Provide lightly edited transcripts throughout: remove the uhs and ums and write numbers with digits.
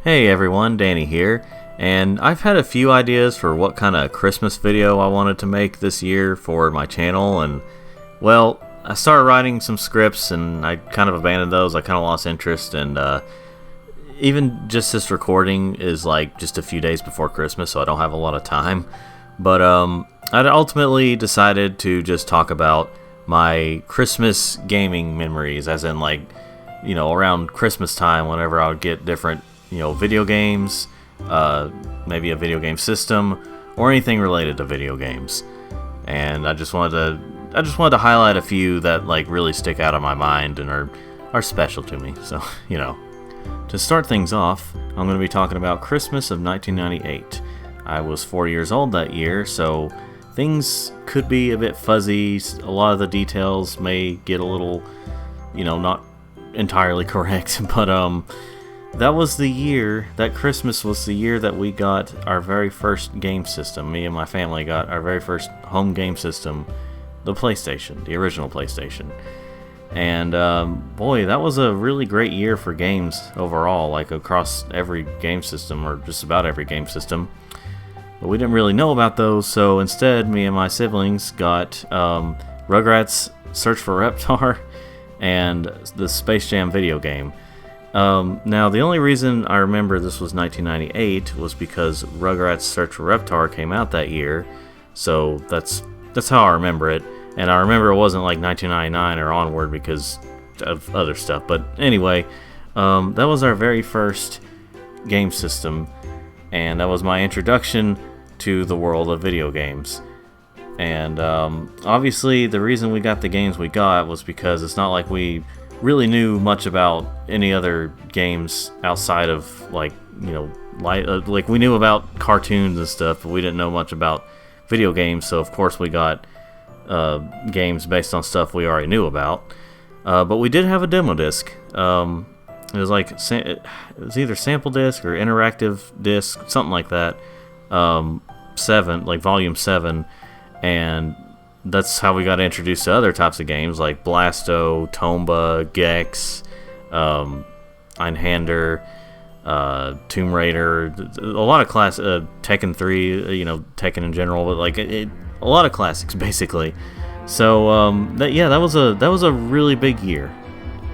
Hey everyone, Danny here, and I've had a few ideas for what kind of Christmas video I wanted to make this year for my channel, and well, I started writing some scripts and I kind of abandoned those. I kind of lost interest, and even just this recording is like just a few days before Christmas, so I don't have a lot of time. But I ultimately decided to just talk about my Christmas gaming memories, as in like, you know, around Christmas time whenever I would get different, you know, video games, maybe a video game system, or anything related to video games. And I just wanted to highlight a few that like really stick out of my mind and are special to me. So, you know, to start things off, I'm going to be talking about Christmas of 1998. I was 4 years old that year, so things could be a bit fuzzy. A lot of the details may get a little, you know, not entirely correct, but that was the year, that Christmas was the year that we got our very first game system. Me and my family got our very first home game system, the PlayStation, the original PlayStation. And boy, that was a really great year for games overall, like across every game system, or just about every game system. But we didn't really know about those, so instead, me and my siblings got Rugrats Search for Reptar and the Space Jam video game. Now, the only reason I remember this was 1998 was because Rugrats Search for Reptar came out that year, so that's how I remember it. And I remember it wasn't like 1999 or onward because of other stuff. But anyway, that was our very first game system, and that was my introduction to the world of video games. And obviously, the reason we got the games we got was because it's not like we really knew much about any other games outside of, like, you know, like we knew about cartoons and stuff, but we didn't know much about video games. So of course we got games based on stuff we already knew about. But we did have a demo disc. It was like it was either sample disc or interactive disc, something like that. 7, like volume 7, and that's how we got introduced to other types of games like Blasto, Tomba, Gex, Einhander, Tomb Raider, a lot of Tekken 3, you know, Tekken in general, but like a lot of classics basically. So that was a really big year.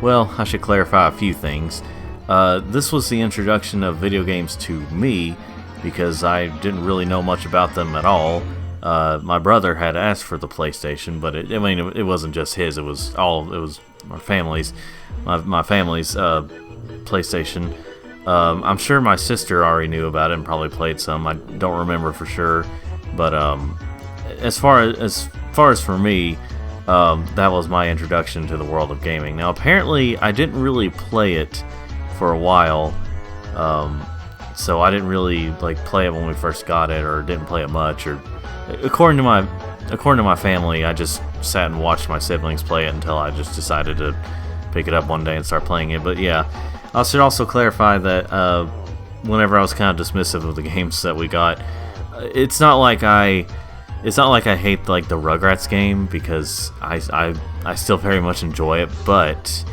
Well, I should clarify a few things. This was the introduction of video games to me because I didn't really know much about them at all. My brother had asked for the PlayStation, but it wasn't just his. It was my family's PlayStation. I'm sure my sister already knew about it and probably played some. I don't remember for sure, but as far as for me, that was my introduction to the world of gaming. Now, apparently, I didn't really play it for a while, so I didn't really like play it when we first got it, or didn't play it much, or according to my family, I just sat and watched my siblings play it until I just decided to pick it up one day and start playing it. But yeah, I should also clarify that whenever I was kind of dismissive of the games that we got, it's not like I hate like the Rugrats game, because I still very much enjoy it, but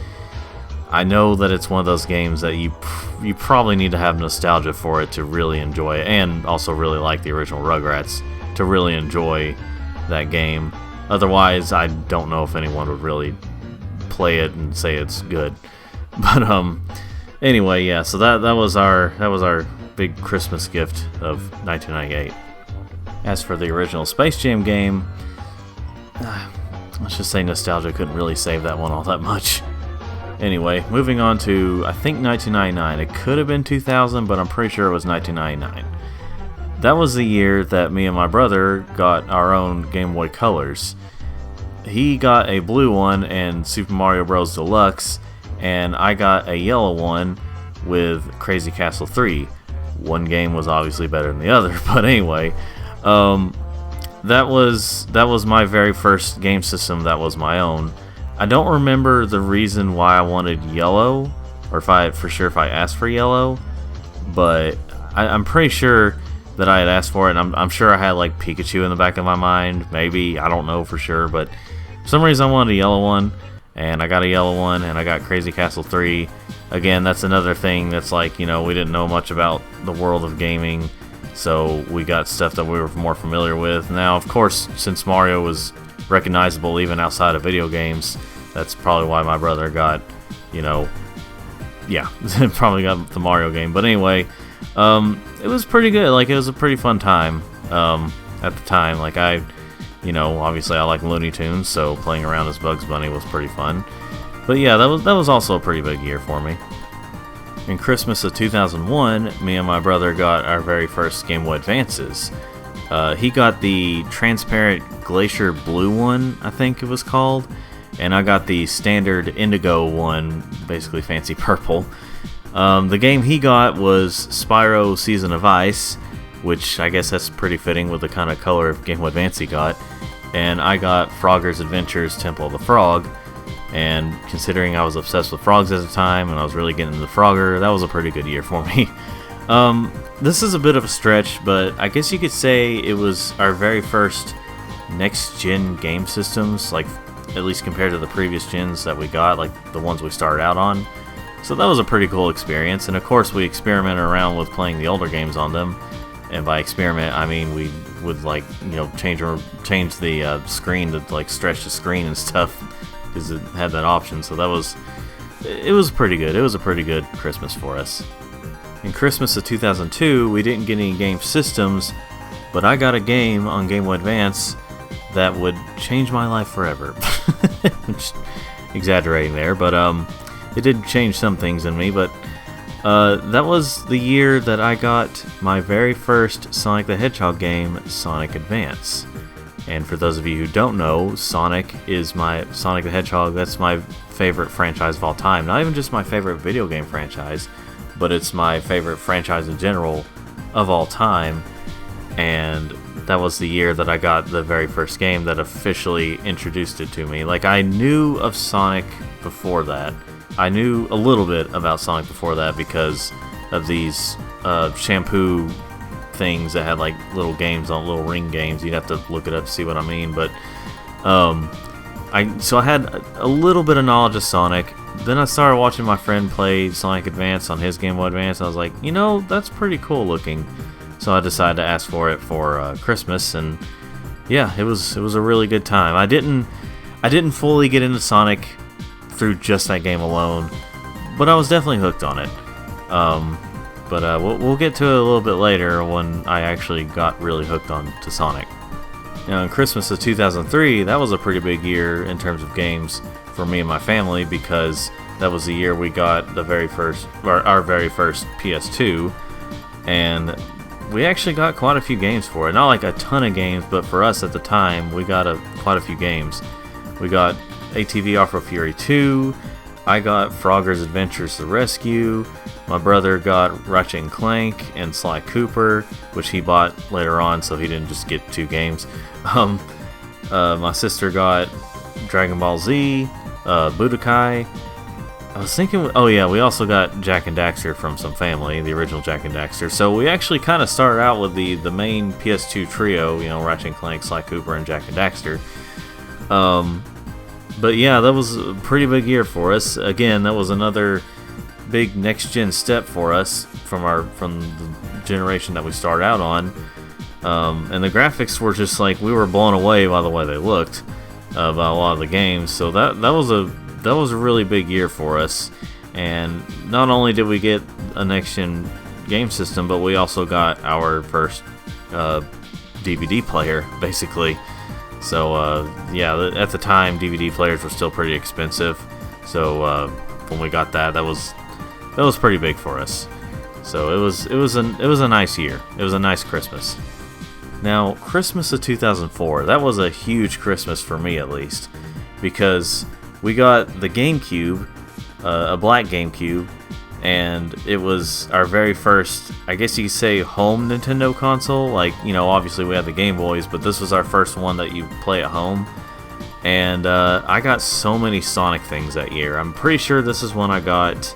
I know that it's one of those games that you probably need to have nostalgia for it to really enjoy it, and also really like the original Rugrats to really enjoy that game. Otherwise, I don't know if anyone would really play it and say it's good. But anyway, yeah. So that was our big Christmas gift of 1998. As for the original Space Jam game, let's just say nostalgia couldn't really save that one all that much. Anyway, moving on to, I think, 1999. It could have been 2000, but I'm pretty sure it was 1999. That was the year that me and my brother got our own Game Boy Colors. He got a blue one and Super Mario Bros. Deluxe, and I got a yellow one with Crazy Castle 3. One game was obviously better than the other, but anyway, that was my very first game system that was my own. I don't remember the reason why I wanted yellow, or if I asked for yellow, but I'm pretty sure that I had asked for it, and I'm sure I had like Pikachu in the back of my mind, maybe, I don't know for sure, but for some reason I wanted a yellow one, and I got a yellow one, and I got Crazy Castle 3, again, that's another thing that's like, we didn't know much about the world of gaming, so we got stuff that we were more familiar with. Now, of course, since Mario was recognizable even outside of video games, that's probably why my brother got, yeah, probably got the Mario game. But anyway, it was pretty good. Like, it was a pretty fun time at the time. Like, obviously I like Looney Tunes, so playing around as Bugs Bunny was pretty fun. But yeah, that was also a pretty big year for me. In Christmas of 2001, me and my brother got our very first Game Boy Advances. He got the transparent Glacier Blue one, I think it was called, and I got the standard Indigo one, basically fancy purple. The game he got was Spyro Season of Ice, which I guess that's pretty fitting with the kind of color of Game Boy Advance he got. And I got Frogger's Adventures Temple of the Frog. And considering I was obsessed with frogs at the time and I was really getting into Frogger, that was a pretty good year for me. This is a bit of a stretch, but I guess you could say it was our very first next-gen game systems, like at least compared to the previous gens that we got, like the ones we started out on. So that was a pretty cool experience, and of course we experimented around with playing the older games on them. And by experiment, I mean we would change the screen to like stretch the screen and stuff, because it had that option. So it was pretty good. It was a pretty good Christmas for us. In Christmas of 2002, we didn't get any game systems, but I got a game on Game Boy Advance that would change my life forever. Just exaggerating there, but it did change some things in me. But that was the year that I got my very first Sonic the Hedgehog game, Sonic Advance. And for those of you who don't know, Sonic the Hedgehog, that's my favorite franchise of all time. Not even just my favorite video game franchise, but it's my favorite franchise in general of all time. And that was the year that I got the very first game that officially introduced it to me. Like, I knew of Sonic before that. I knew a little bit about Sonic before that because of these shampoo things that had like little games on, little ring games. You'd have to look it up to see what I mean, but I had a little bit of knowledge of Sonic. Then I started watching my friend play Sonic Advance on his Game Boy Advance. I was like, that's pretty cool looking. So I decided to ask for it for Christmas, and yeah, it was a really good time. I didn't fully get into Sonic through just that game alone, but I was definitely hooked on it. But we'll get to it a little bit later when I actually got really hooked on to Sonic. Now, in Christmas of 2003, that was a pretty big year in terms of games for me and my family, because that was the year we got our very first PS2, and we actually got quite a few games for it. Not like a ton of games, but for us at the time, we got quite a few games. We got ATV Off-Road Fury 2, I got Frogger's Adventures: The Rescue, my brother got Ratchet & Clank and Sly Cooper, which he bought later on, so he didn't just get 2 games. My sister got Dragon Ball Z, Budokai. I was thinking, oh yeah, we also got Jak and Daxter from some family, the original Jak and Daxter. So we actually kind of started out with the main PS2 trio, Ratchet & Clank, Sly Cooper, and Jak and Daxter. But yeah, that was a pretty big year for us. Again, that was another big next-gen step for us from the generation that we started out on. And the graphics were just like, we were blown away by the way they looked by a lot of the games. So that was a really big year for us. And not only did we get a next-gen game system, but we also got our first DVD player, basically. So yeah, at the time DVD players were still pretty expensive. So when we got that was pretty big for us. So it was a nice year. It was a nice Christmas. Now, Christmas of 2004, that was a huge Christmas for me, at least, because we got the GameCube, a black GameCube, and it was our very first, I guess you could say, home Nintendo console. Like, obviously we had the Game Boys, but this was our first one that you play at home. And I got so many Sonic things that year. I'm pretty sure this is when I got,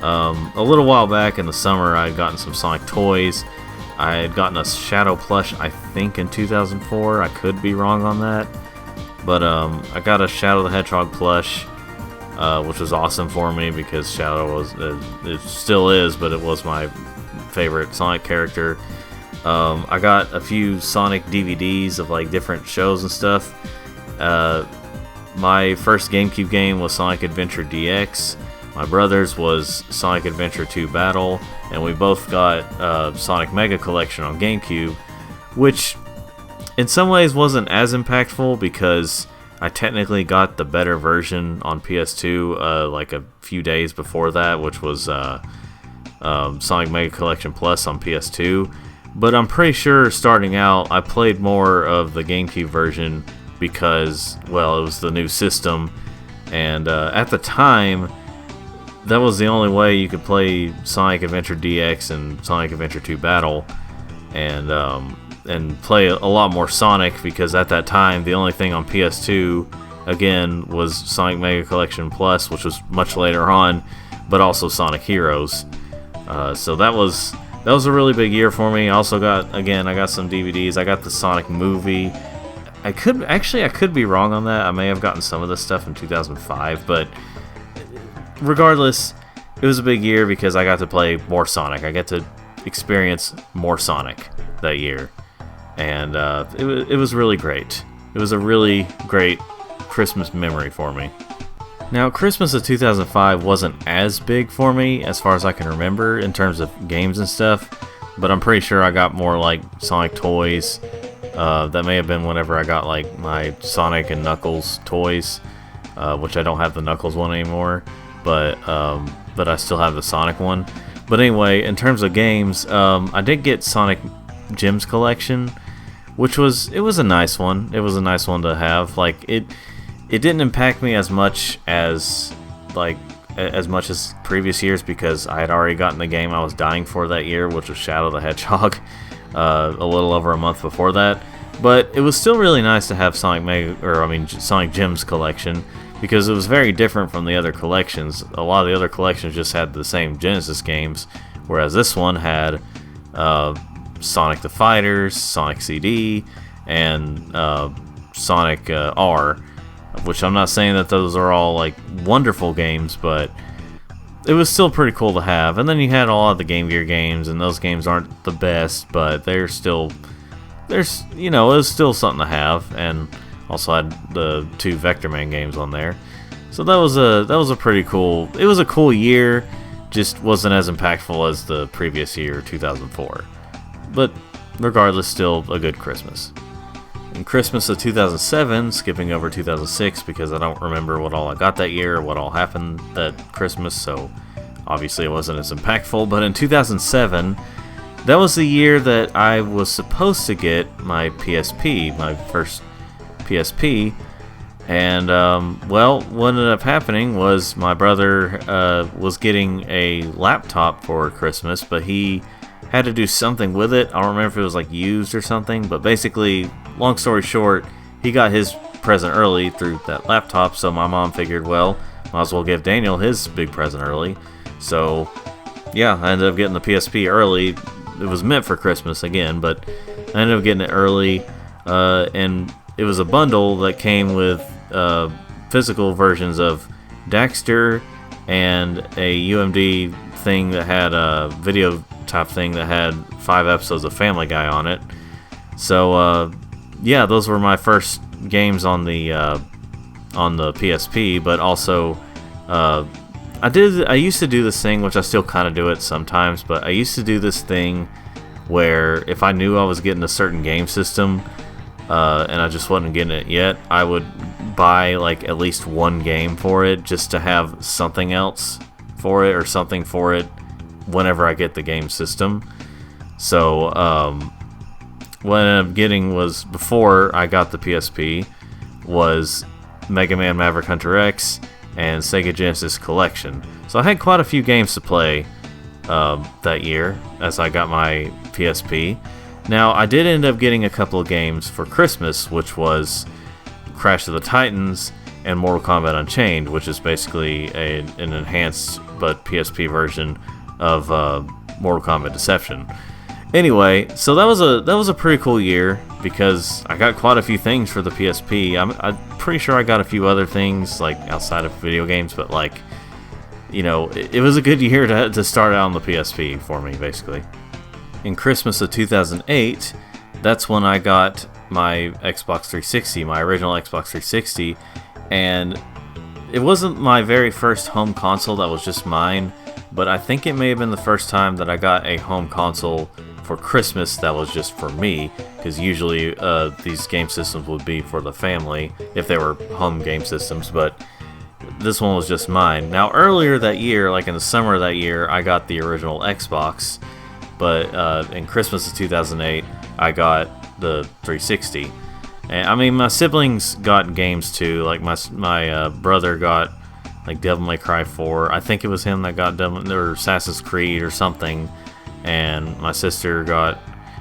a little while back in the summer, I had gotten some Sonic toys. I had gotten a Shadow plush, I think, in 2004. I could be wrong on that. But I got a Shadow the Hedgehog plush. which was awesome for me because Shadow was, it still is, but it was my favorite Sonic character. I got a few Sonic DVDs of like different shows and stuff. My first GameCube game was Sonic Adventure DX. My brother's was Sonic Adventure 2 Battle, and we both got Sonic Mega Collection on GameCube, which in some ways wasn't as impactful because I technically got the better version on PS2 like a few days before that, which was Sonic Mega Collection Plus on PS2. But I'm pretty sure starting out, I played more of the GameCube version because, well, it was the new system, and at the time, that was the only way you could play Sonic Adventure DX and Sonic Adventure 2 Battle, and play a lot more Sonic, because at that time, the only thing on PS2, again, was Sonic Mega Collection Plus, which was much later on, but also Sonic Heroes. So that was a really big year for me. I also got, again, I got some DVDs. I got the Sonic movie. I could be wrong on that. I may have gotten some of this stuff in 2005, but regardless, it was a big year because I got to play more Sonic. I got to experience more Sonic that year, and it was really great. It was a really great Christmas memory for me. Now, Christmas of 2005 wasn't as big for me as far as I can remember in terms of games and stuff, but I'm pretty sure I got more like Sonic toys. That may have been whenever I got like my Sonic and Knuckles toys, which I don't have the Knuckles one anymore, but I still have the Sonic one. But anyway, in terms of games, I did get Sonic Gems Collection, which was a nice one. It was a nice one to have. Like it didn't impact me as much as previous years because I had already gotten the game I was dying for that year, which was Shadow the Hedgehog, a little over a month before that. But it was still really nice to have Sonic Gems Collection, because it was very different from the other collections. A lot of the other collections just had the same Genesis games, whereas this one had Sonic the Fighters, Sonic CD, and Sonic R, which I'm not saying that those are all like wonderful games, but it was still pretty cool to have. And then you had all of the Game Gear games, and those games aren't the best, but it was still something to have. And also had the 2 Vector Man games on there, so that was a pretty cool. It was a cool year, just wasn't as impactful as the previous year, 2004. But regardless, still a good Christmas. In Christmas of 2007, skipping over 2006 because I don't remember what all I got that year or what all happened that Christmas, so obviously it wasn't as impactful. But in 2007, that was the year that I was supposed to get my PSP, my first PSP, and well, what ended up happening was my brother was getting a laptop for Christmas, but he had to do something with it. I don't remember if it was like used or something, but basically, long story short, he got his present early through that laptop, so my mom figured, well, might as well give Daniel his big present early. So yeah, I ended up getting the PSP early. It was meant for Christmas again, but I ended up getting it early, and it was a bundle that came with physical versions of Daxter and a UMD thing that had a video type thing that had 5 episodes of Family Guy on it. So yeah, those were my first games on the PSP. But also, I used to do this thing, which I still kind of do it sometimes. But I used to do this thing where if I knew I was getting a certain game system, and I just wasn't getting it yet, I would buy like at least one game for it just to have something else for it or something for it whenever I get the game system. So what I ended up getting was, before I got the PSP, was Mega Man Maverick Hunter X and Sega Genesis Collection. So I had quite a few games to play that year as I got my PSP. Now, I did end up getting a couple of games for Christmas, which was Crash of the Titans and Mortal Kombat Unchained, which is basically an enhanced but PSP version of Mortal Kombat Deception. Anyway, so that was a pretty cool year because I got quite a few things for the PSP. pretty sure I got a few other things like outside of video games, but like, you know, it was a good year to start out on the PSP for me, basically. In Christmas of 2008, that's when I got my Xbox 360, my original Xbox 360, and it wasn't my very first home console that was just mine, but I think it may have been the first time that I got a home console for Christmas that was just for me, because usually these game systems would be for the family if they were home game systems, but this one was just mine. Now earlier that year, like in the summer of that year, I got the original Xbox, but in Christmas of 2008, I got the 360. And I mean, my siblings got games too. Like my brother got like Devil May Cry 4. I think it was him that got or Assassin's Creed or something. And my sister got,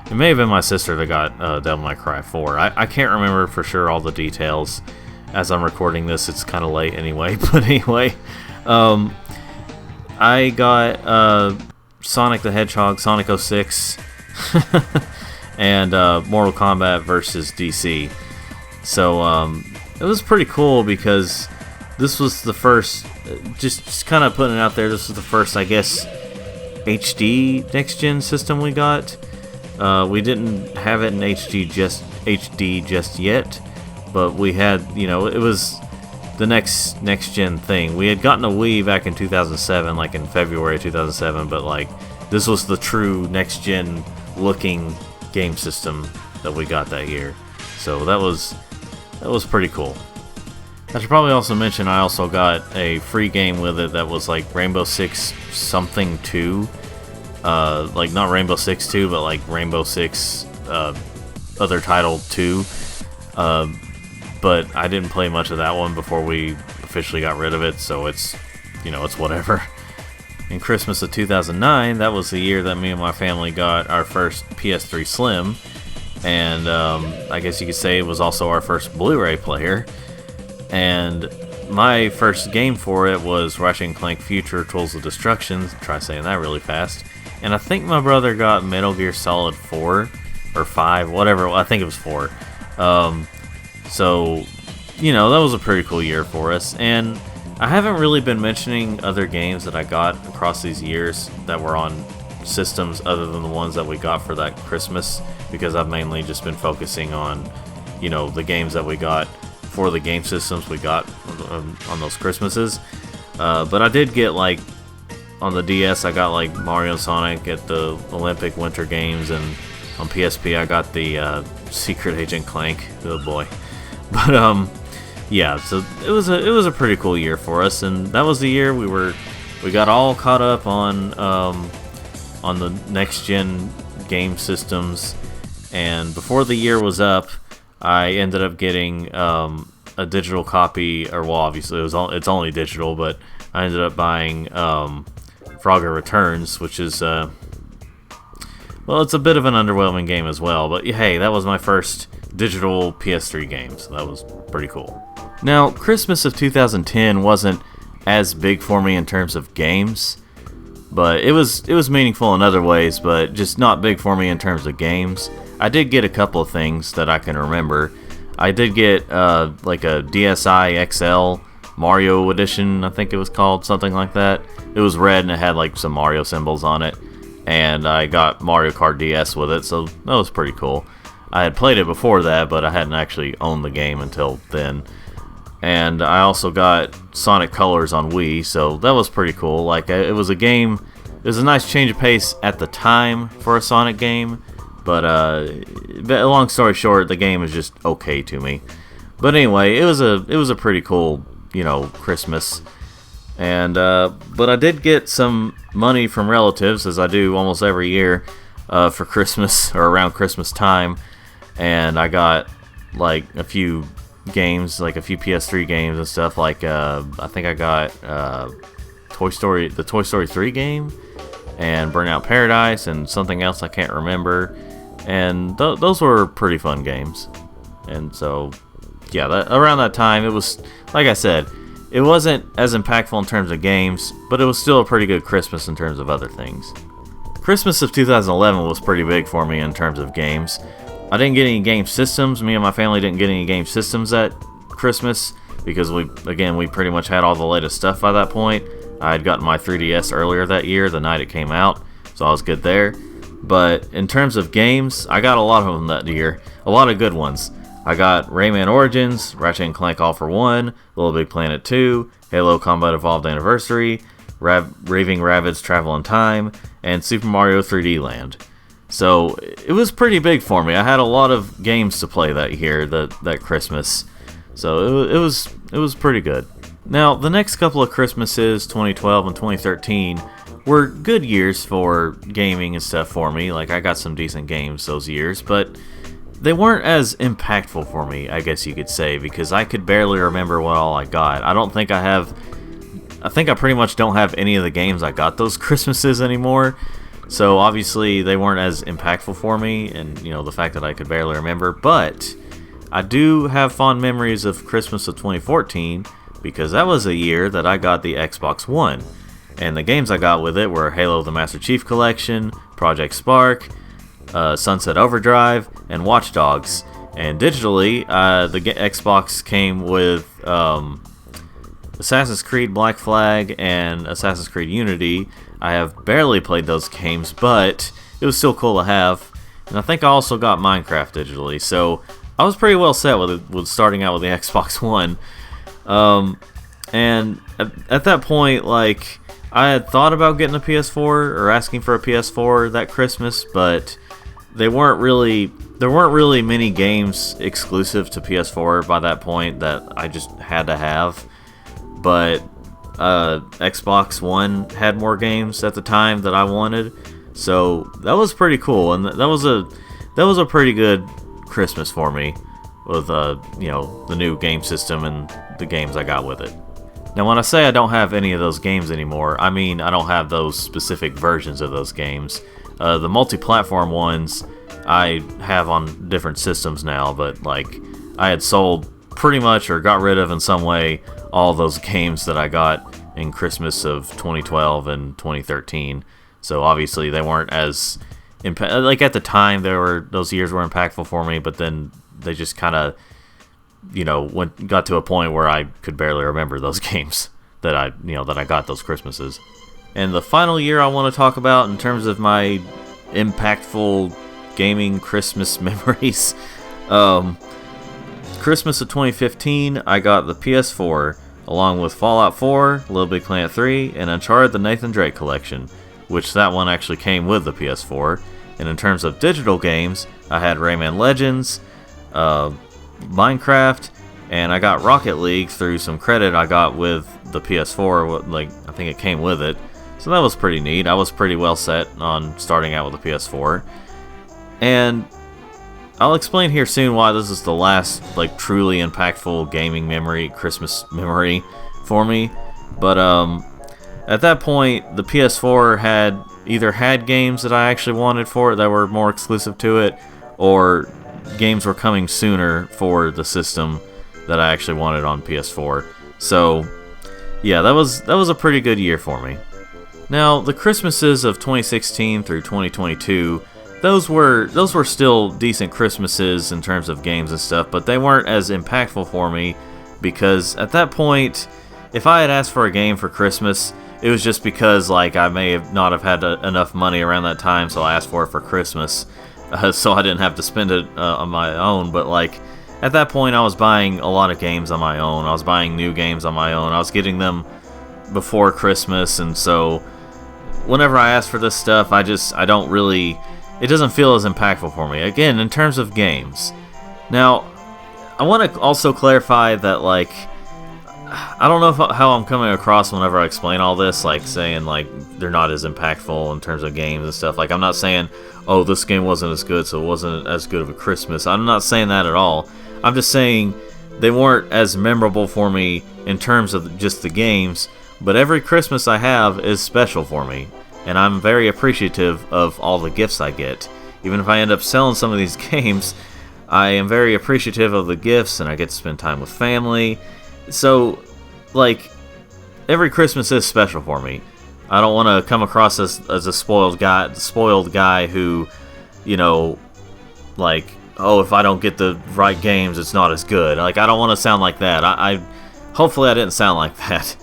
it may have been my sister that got Devil May Cry 4. I can't remember for sure all the details. As I'm recording this, it's kind of late anyway. But anyway, I got Sonic the Hedgehog, Sonic 06, and Mortal Kombat versus DC. So it was pretty cool because this was the first, just kind of putting it out there, this was the first, I guess, HD next-gen system we got. We didn't have it in HD just yet, but we had, you know, it was the next-gen thing. We had gotten a Wii back in 2007, like in February 2007, but like this was the true next-gen looking game system that we got that year. So that was pretty cool. I should probably also mention I also got a free game with it that was like Rainbow Six something 2. Like not Rainbow Six 2, but like Rainbow Six other title 2. But I didn't play much of that one before we officially got rid of it, so it's, you know, it's whatever. In Christmas of 2009, that was the year that me and my family got our first PS3 Slim, and I guess you could say it was also our first Blu-ray player. And my first game for it was Ratchet & Clank Future Tools of Destruction. Try saying that really fast. And I think my brother got Metal Gear Solid 4 or 5, whatever. I think it was 4. So, you know, that was a pretty cool year for us. And I haven't really been mentioning other games that I got across these years that were on systems other than the ones that we got for that Christmas, because I've mainly just been focusing on, you know, the games that we got for the game systems we got on those Christmases. But I did get, like, on the DS, I got like Mario and Sonic at the Olympic Winter Games, and on PSP I got the Secret Agent Clank. Oh boy. But yeah, so it was a pretty cool year for us, and that was the year we got all caught up on the next gen game systems. And before the year was up, I ended up getting a digital copy, or well, obviously it's only digital, but I ended up buying Frogger Returns, which is well, it's a bit of an underwhelming game as well, but hey, that was my first digital PS3 game, so that was pretty cool. Now, Christmas of 2010 wasn't as big for me in terms of games, but it was meaningful in other ways, but just not big for me in terms of games. I did get a couple of things that I can remember. I did get like a DSi XL Mario Edition, I think it was called, something like that. It was red and it had like some Mario symbols on it, and I got Mario Kart DS with it, so that was pretty cool. I had played it before that, but I hadn't actually owned the game until then. And I also got Sonic Colors on Wii, so that was pretty cool. Like, it was a game, it was a nice change of pace at the time for a Sonic game, but long story short, the game is just okay to me. But anyway, it was a pretty cool, you know, Christmas. And but I did get some money from relatives, as I do almost every year, for Christmas or around Christmas time, and I got like a few games, like a few PS3 games and stuff. Like I think I got the Toy Story 3 game, and Burnout Paradise, and something else I can't remember. And those were pretty fun games. And so, yeah, around that time, it was, like I said, it wasn't as impactful in terms of games, but it was still a pretty good Christmas in terms of other things. Christmas of 2011 was pretty big for me in terms of games. I didn't get any game systems. Me and my family didn't get any game systems that Christmas because we pretty much had all the latest stuff by that point. I had gotten my 3DS earlier that year, the night it came out, so I was good there. But in terms of games, I got a lot of them that year, a lot of good ones. I got Rayman Origins, Ratchet & Clank All for One, Little Big Planet 2, Halo Combat Evolved Anniversary, Raving Rabbids Travel in Time, and Super Mario 3D Land. So it was pretty big for me. I had a lot of games to play that year, that Christmas. So it was pretty good. Now, the next couple of Christmases, 2012 and 2013, were good years for gaming and stuff for me. Like, I got some decent games those years, but they weren't as impactful for me, I guess you could say, because I could barely remember what all I got. I think I pretty much don't have any of the games I got those Christmases anymore. So obviously they weren't as impactful for me, and the fact that I could barely remember. But I do have fond memories of Christmas of 2014 because that was a year that I got the Xbox One. And the games I got with it were Halo the Master Chief Collection, Project Spark, Sunset Overdrive, and Watch Dogs. And digitally, the Xbox came with Assassin's Creed Black Flag and Assassin's Creed Unity. I have barely played those games, but it was still cool to have. And I think I also got Minecraft digitally, so I was pretty well set with starting out with the Xbox One. And at that point, like, I had thought about getting a PS4 or asking for a PS4 that Christmas, but there weren't really many games exclusive to PS4 by that point that I just had to have. But Xbox One had more games at the time that I wanted, so that was pretty cool, and that was a pretty good Christmas for me with the new game system and the games I got with it. Now, when I say I don't have any of those games anymore, I mean I don't have those specific versions of those games. The multi-platform ones I have on different systems now, but like I had sold pretty much or got rid of in some way all those games that I got in Christmas of 2012 and 2013. So obviously they weren't as like at the time those years were impactful for me, but then they just kind of got to a point where I could barely remember those games that I got those Christmases. And the final year I want to talk about in terms of my impactful gaming Christmas memories, Christmas of 2015, I got the PS4 along with Fallout 4, Little Big Planet 3, and Uncharted the Nathan Drake Collection, which that one actually came with the PS4. And in terms of digital games, I had Rayman Legends, Minecraft, and I got Rocket League through some credit I got with the PS4. Like, I think it came with it, so that was pretty neat. I was pretty well set on starting out with the PS4, and I'll explain here soon why this is the last like truly impactful gaming memory, Christmas memory for me. But at that point, the PS4 had games that I actually wanted for it that were more exclusive to it, or games were coming sooner for the system that I actually wanted on PS4. So yeah, that was a pretty good year for me. Now, the Christmases of 2016 through 2022, those were still decent Christmases in terms of games and stuff, but they weren't as impactful for me because at that point, if I had asked for a game for Christmas, it was just because like I may have not have had enough money around that time, so I asked for it for Christmas, so I didn't have to spend it on my own. But like at that point, I was buying a lot of games on my own. I was buying new games on my own. I was getting them before Christmas, and so whenever I ask for this stuff, it doesn't feel as impactful for me. Again, in terms of games. Now, I want to also clarify that, like, I don't know how I'm coming across whenever I explain all this, like, saying, like, they're not as impactful in terms of games and stuff. Like, I'm not saying, oh, this game wasn't as good, so it wasn't as good of a Christmas. I'm not saying that at all. I'm just saying they weren't as memorable for me in terms of just the games, but every Christmas I have is special for me. And I'm very appreciative of all the gifts I get. Even if I end up selling some of these games, I am very appreciative of the gifts, and I get to spend time with family. So, like, every Christmas is special for me. I don't want to come across as a spoiled guy who, like, oh, if I don't get the right games, it's not as good. Like, I don't want to sound like that. Hopefully I didn't sound like that.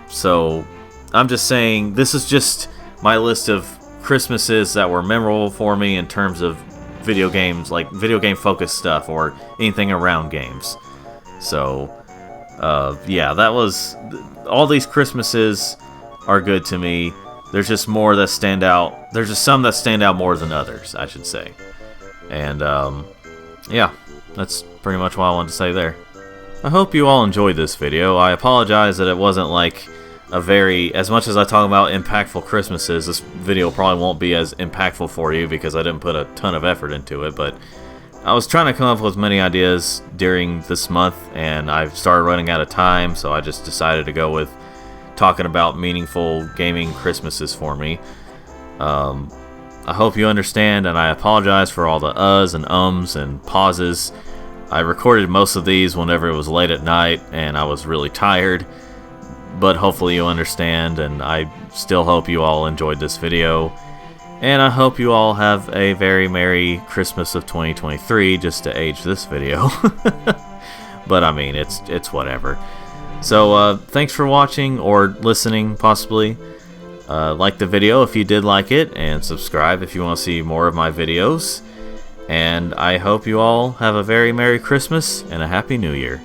So I'm just saying, this is just my list of Christmases that were memorable for me in terms of video games, like video game focused stuff or anything around games. So yeah, that was all. These Christmases are good to me. There's just more that stand out. There's just some that stand out more than others, I should say. And yeah, that's pretty much what I wanted to say there. I hope you all enjoyed this video. I apologize that it wasn't like a very, as much as I talk about impactful Christmases, this video probably won't be as impactful for you because I didn't put a ton of effort into it, but I was trying to come up with many ideas during this month, and I've started running out of time, so I just decided to go with talking about meaningful gaming Christmases for me. I hope you understand, and I apologize for all the uhs and ums and pauses. I recorded most of these whenever it was late at night, and I was really tired, but hopefully you understand, and I still hope you all enjoyed this video. And I hope you all have a very Merry Christmas of 2023, just to age this video. But I mean, it's whatever. So thanks for watching, or listening possibly. Like the video if you did like it, and subscribe if you want to see more of my videos. And I hope you all have a very Merry Christmas and a Happy New Year.